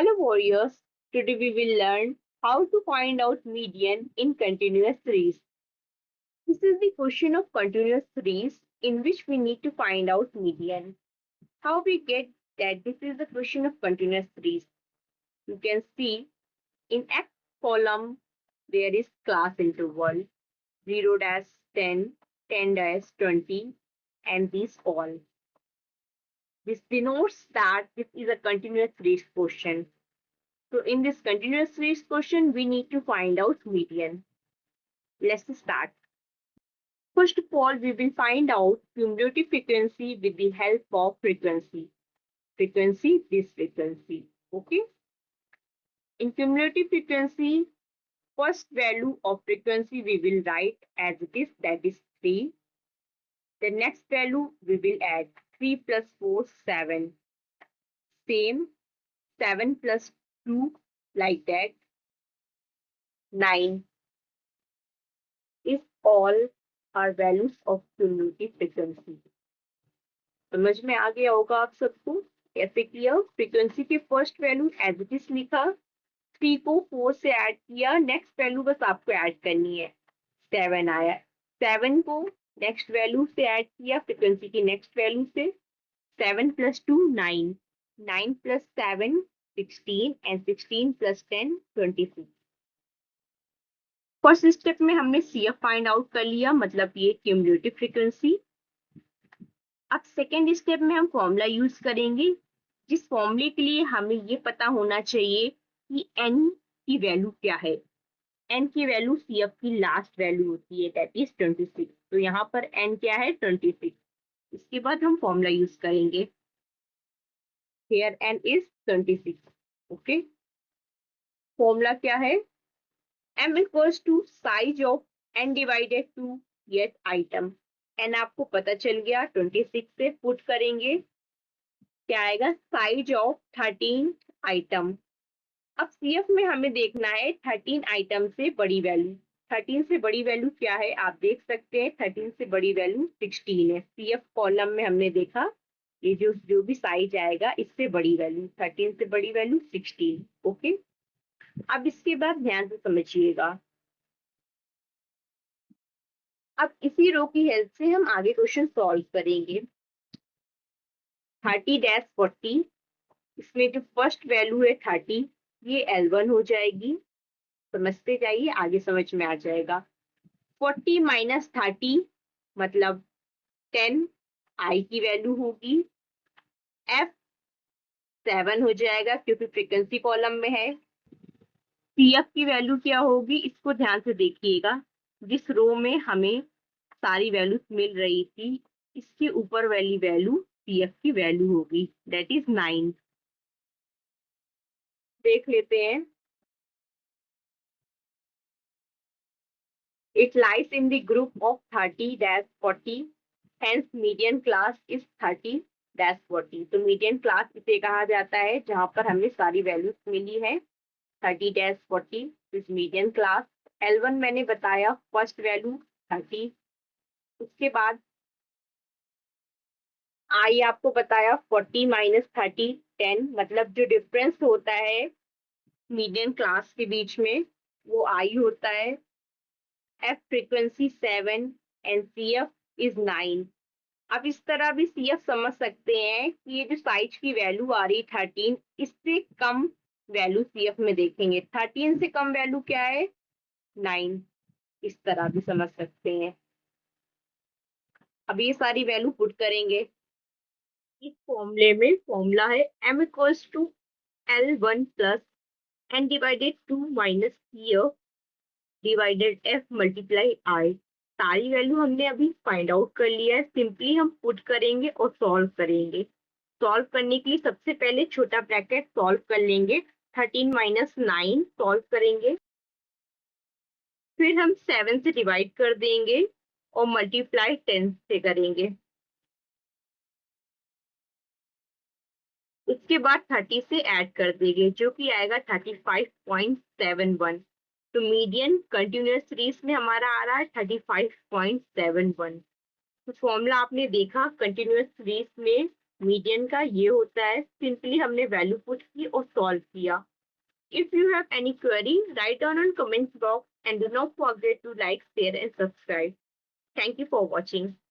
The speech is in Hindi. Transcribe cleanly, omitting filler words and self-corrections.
Hello warriors, today we will learn how to find out median in continuous series. This is the question of continuous series in which we need to find out median. How we get that this is the question of continuous series? You can see in X column there is class interval 0 dash 10, 10 dash 20 and these all. This denotes that this is a continuous series question. So in this continuous series question, we need to find out median. Let's start. First of all, we will find out cumulative frequency with the help of frequency. Frequency, this frequency. Okay. In cumulative frequency, first value of frequency we will write as it is, that is 3. The next value we will add 3 plus 4, 7. Same, 7 plus 2, like that, 9. Is all are values of cumulative frequency. समझ में आ गया होगा आप सबको कैसे किया. फ्रीक्वेंसी के first value as it is लिखा, 3 को 4 से ऐड किया, नेक्स्ट वैल्यू बस आपको ऐड करनी है, 7 आया. 7 को नेक्स्ट वैल्यू से ऐड किया, फ्रीक्वेंसी की नेक्स्ट वैल्यू से, 7 plus 2 9, 9 plus 7 16 and 16 plus 10 26. First step में हमने CF फाइंड आउट कर लिया, मतलब ये क्यूमुलेटिव फ्रीक्वेंसी. अब सेकेंड स्टेप में हम फॉर्मूला यूज करेंगे, जिस फॉर्मूले के लिए हमें ये पता होना चाहिए कि n की वैल्यू क्या है. n की वैल्यू CF की लास्ट वैल्यू होती है, दैट इज 26. तो यहाँ पर n क्या है, 26. इसके बाद हम फॉर्मूला यूज करेंगे. Here n is 26. Okay. Formula क्या है, m equals to size of n divided to eight item. n आपको पता चल गया, 26 से पुट करेंगे, क्या आएगा, साइज ऑफ 13 आइटम. अब CF में हमें देखना है 13 आइटम से बड़ी वैल्यू. 13 से बड़ी वैल्यू क्या है आप देख सकते हैं, 13 से बड़ी वैल्यू 16 है. CF कॉलम में हमने देखा ये जो भी साइज आएगा इससे बड़ी वैल्यू, 13 से बड़ी वैल्यू 16. ओके. अब इसके बाद ध्यान से समझिएगा. अब इसी रो की हेल्प से हम आगे क्वेश्चन सॉल्व करेंगे. 30-40, इसमें जो फर्स्ट वैल्यू है 30, ये L1 हो जाएगी. समझते जाइए, आगे समझ में आ जाएगा. 40 माइनस 30 मतलब 10, I की वैल्यू होगी. F 7 हो जाएगा क्योंकि फ्रीक्वेंसी कॉलम में है. CF की वैल्यू क्या होगी, इसको ध्यान से देखिएगा. जिस रो में हमें सारी वैल्यूज मिल रही थी, इसके ऊपर वाली वैल्यू CF की वैल्यू होगी, दैट इज 9. देख लेते हैं. It lies in the group of 30-40, hence median class is 30-40. तो median class इसे कहा जाता है जहां पर हमें सारी वैल्यूज मिली है, 30-40 इस median class. L1 मैंने बताया फर्स्ट वैल्यू 30. उसके बाद I आपको बताया 40 माइनस 30 10, मतलब जो डिफरेंस होता है मीडियन क्लास के बीच में वो I होता है. F frequency 7 and CF is 9. अब इस तरह भी CF समझ सकते हैं कि ये जो साइज की वैल्यू आ रही 13, इससे कम वैल्यू CF में देखेंगे. 13 से कम वैल्यू क्या है, 9. इस तरह भी समझ सकते हैं. अब ये सारी वैल्यू पुट करेंगे. इस फॉर्मूले में फॉर्मूला है m equals to L1 plus n divided 2 minus CF divided F multiply I. सारी वैल्यू हमने अभी फाइंड आउट कर लिया है, सिंपली हम पुट करेंगे और सॉल्व करेंगे. सॉल्व करने के लिए सबसे पहले छोटा ब्रैकेट सॉल्व कर लेंगे, 13 माइनस 9 सॉल्व करेंगे, फिर हम 7 से डिवाइड कर देंगे और मल्टीप्लाई 10 से करेंगे. उसके बाद 30 से ऐड कर देंगे जो कि आएगा 35.71. तो मीडियन कंटिन्यूअस सीरीज में हमारा आ रहा है 35.71. तो फॉर्मूला आपने देखा, कंटिन्यूअस सीरीज में मीडियन का ये होता है, सिंपली हमने वैल्यू पुट की और सॉल्व किया. If you have any query, write down on comments box and do not forget to like, share and subscribe. Thank you for watching.